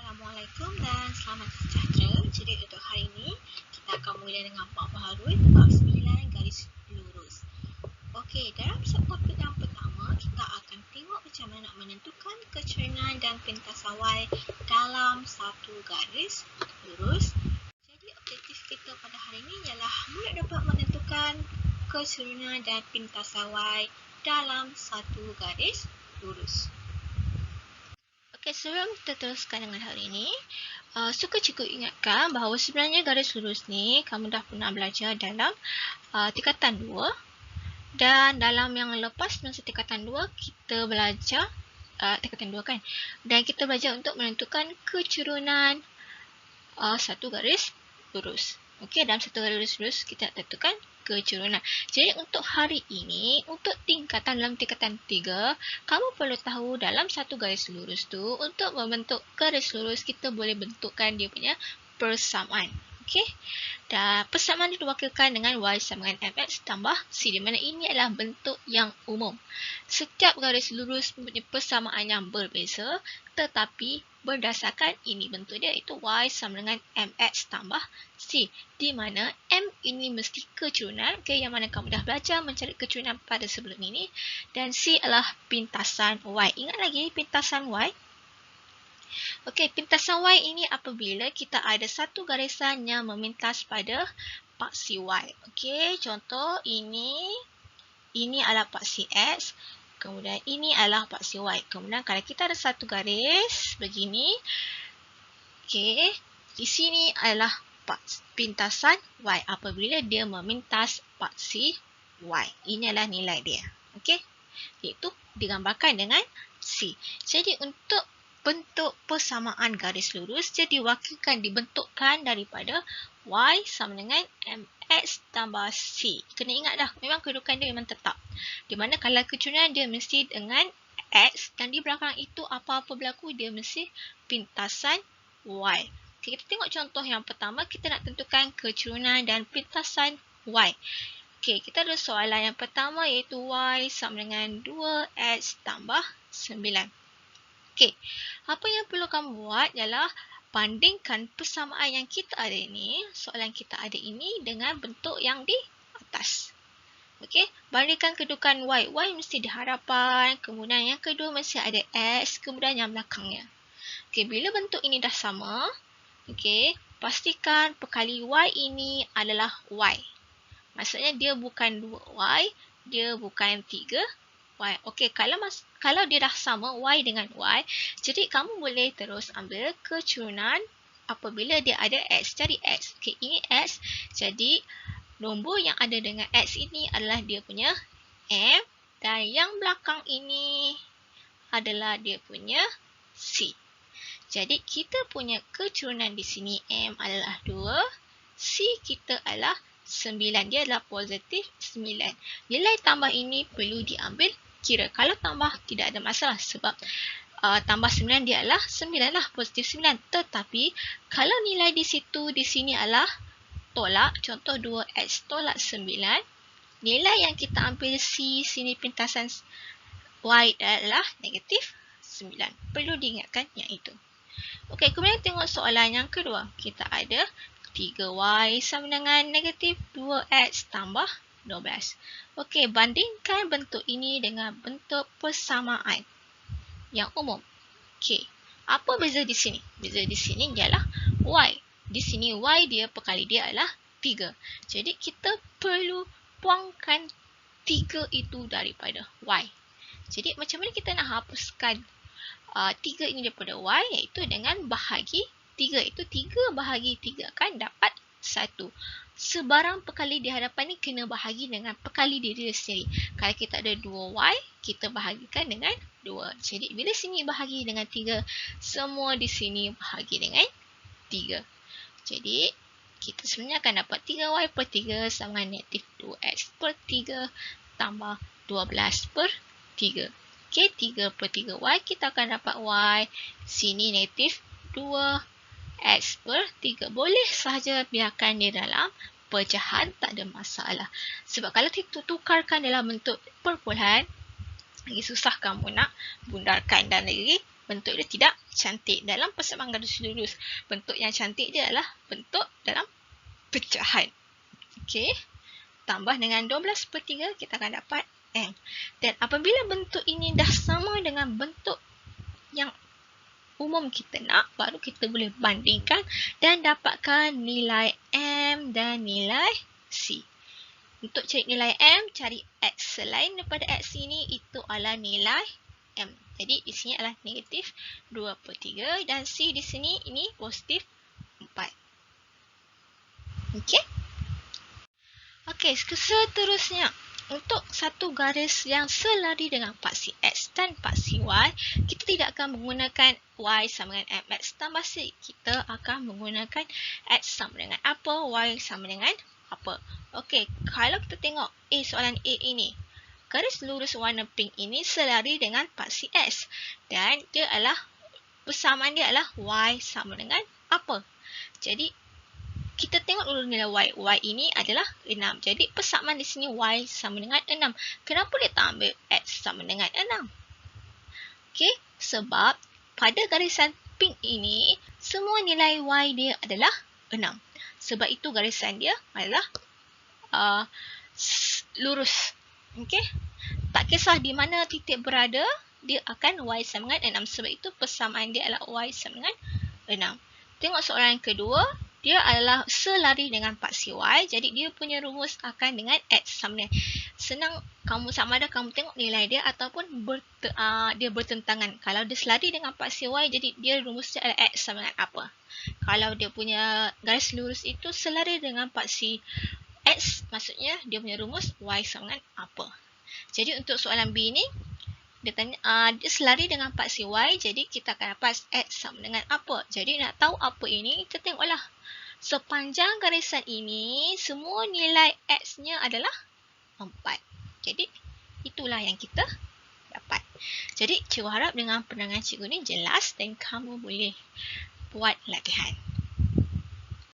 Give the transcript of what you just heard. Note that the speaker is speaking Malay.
Assalamualaikum dan selamat sejahtera. Jadi untuk hari ini kita akan mula dengan bab baharu, bab 9 garis lurus. Okey, dalam subtopik yang pertama kita akan tengok macam mana nak menentukan kecerinan dan pintasawai dalam satu garis lurus. Jadi objektif kita pada hari ini ialah murid dapat menentukan kecerinan dan pintasawai dalam satu garis lurus. Okey, sebelum kita teruskan dengan hal ini, suka cikgu ingatkan bahawa sebenarnya garis lurus ni kamu dah pernah belajar dalam tingkatan 2 dan dalam yang lepas masa tingkatan 2 kita belajar tingkatan 2 kan, dan kita belajar untuk menentukan kecerunan satu garis lurus. Okey, dalam satu garis lurus kita nak tentukan kecerunan. Jadi untuk hari ini, untuk dalam tingkatan 3, kamu perlu tahu dalam satu garis lurus tu, untuk membentuk garis lurus kita boleh bentukkan dia punya persamaan. Okey. Dan persamaan ini diwakilkan dengan Y sama dengan MX tambah C, di mana ini adalah bentuk yang umum. Setiap garis lurus mempunyai persamaan yang berbeza, tetapi berdasarkan ini bentuk dia, iaitu Y sama dengan MX tambah C, di mana M ini mesti kecerunan, yang mana kamu dah belajar mencari kecerunan pada sebelum ini, dan C adalah pintasan Y. Ingat lagi pintasan Y? Okey, pintasan Y ini apabila kita ada satu garisan yang memintas pada paksi Y. Okey, contoh ini adalah paksi X. Kemudian ini adalah paksi Y. Kemudian kalau kita ada satu garis begini, okey, di sini adalah pintasan Y apabila dia memintas paksi Y. Ini adalah nilai dia. Okey, iaitu digambarkan dengan C. Jadi untuk bentuk persamaan garis lurus jadi dibentukkan daripada Y sama dengan MX tambah C. Kena ingat dah, memang kedudukan dia memang tetap. Di mana kalau kecerunan dia mesti dengan X dan di belakang itu apa-apa berlaku dia mesti pintasan Y. Okay, kita tengok contoh yang pertama, kita nak tentukan kecerunan dan pintasan Y. Okay, kita ada soalan yang pertama iaitu Y sama dengan 2X tambah 9. Okey, apa yang perlu kamu buat ialah bandingkan persamaan yang kita ada ini, soalan kita ada ini dengan bentuk yang di atas. Okey, bandingkan kedudukan Y. Y mesti di hadapan, kemudian yang kedua mesti ada X, kemudian yang belakangnya. Okey, bila bentuk ini dah sama, okey, pastikan perkali Y ini adalah Y. Maksudnya dia bukan 2Y, dia bukan 3Y. Okey, kalau dia dah sama Y dengan Y, jadi kamu boleh terus ambil kecerunan apabila dia ada X. Cari X. Okey, ini X. Jadi nombor yang ada dengan X ini adalah dia punya M, dan yang belakang ini adalah dia punya C. Jadi kita punya kecerunan di sini M adalah 2, C kita adalah 9. Dia adalah positif 9. Nilai tambah ini perlu diambil kira. Kalau tambah tidak ada masalah sebab tambah 9 dia adalah 9 lah, positif 9. Tetapi kalau nilai di situ, di sini adalah tolak, contoh 2X tolak 9, nilai yang kita ambil C sini pintasan Y adalah negatif 9. Perlu diingatkan yang itu. Okey, kemudian tengok soalan yang kedua. Kita ada 3Y sama dengan negatif 2X tambah 12. Okey, bandingkan bentuk ini dengan bentuk persamaan yang umum. Okey, apa beza di sini? Beza di sini ialah Y. Di sini Y dia perkali dia adalah 3. Jadi kita perlu buangkan 3 itu daripada Y. Jadi macam mana kita nak hapuskan 3 ini daripada Y, iaitu dengan bahagi 3. Itu 3 bahagi 3 kan dapat 1. Sebarang perkali di hadapan ni kena bahagi dengan perkali diri sendiri. Kalau kita ada 2Y, kita bahagikan dengan 2. Jadi bila sini bahagi dengan 3, semua di sini bahagi dengan 3. Jadi kita sebenarnya akan dapat 3Y per 3 sama dengan negatif 2X per 3 tambah 12 per 3. Okey, 3 per 3Y kita akan dapat Y. Sini negatif 2X per 3. Boleh sahaja biarkan dia dalam pecahan, tak ada masalah. Sebab kalau kita tukarkan dalam bentuk perpuluhan, lagi susah kamu nak bundarkan dan lagi bentuk dia tidak cantik. Dalam persamaan garis lurus, bentuk yang cantik dia adalah bentuk dalam pecahan. Okey. Tambah dengan 12/3, kita akan dapat M. Dan apabila bentuk ini dah sama dengan bentuk yang umum kita nak, baru kita boleh bandingkan dan dapatkan nilai M dan nilai C. Untuk cari nilai M, cari X. Selain daripada X ini, itu adalah nilai M. Jadi di sini adalah negatif 2/3 dan C di sini ini positif 4. Okey. Okey, seterusnya. Untuk satu garis yang selari dengan paksi X dan paksi Y, kita tidak akan menggunakan Y sama dengan MX tambah C. Kita akan menggunakan X sama dengan apa, Y sama dengan apa. Okey, kalau kita tengok soalan A ini, garis lurus warna pink ini selari dengan paksi X dan dia adalah persamaan dia adalah Y sama dengan apa. Jadi kita tengok dulu nilai Y. Y ini adalah 6. Jadi persamaan di sini Y sama dengan 6. Kenapa dia tak ambil X sama dengan 6? Okey, sebab pada garisan pink ini, semua nilai Y dia adalah 6. Sebab itu garisan dia adalah lurus. Okey, tak kisah di mana titik berada, dia akan Y sama dengan 6. Sebab itu persamaan dia adalah Y sama dengan 6. Tengok soalan kedua. Dia adalah selari dengan paksi Y. Jadi dia punya rumus akan dengan X sama dengan. Senang kamu sama ada kamu tengok nilai dia ataupun dia bertentangan. Kalau dia selari dengan paksi Y, jadi dia rumusnya adalah X sama dengan apa. Kalau dia punya garis lurus itu selari dengan paksi X, maksudnya dia punya rumus Y sama dengan apa. Jadi untuk soalan B ni, dia tanya, dia selari dengan paksi Y, jadi kita akan dapat X sama dengan apa. Jadi nak tahu apa ini, kita tengoklah. Sepanjang garisan ini, semua nilai X-nya adalah 4. Jadi, itulah yang kita dapat. Jadi, cikgu harap dengan penerangan cikgu ni jelas dan kamu boleh buat latihan.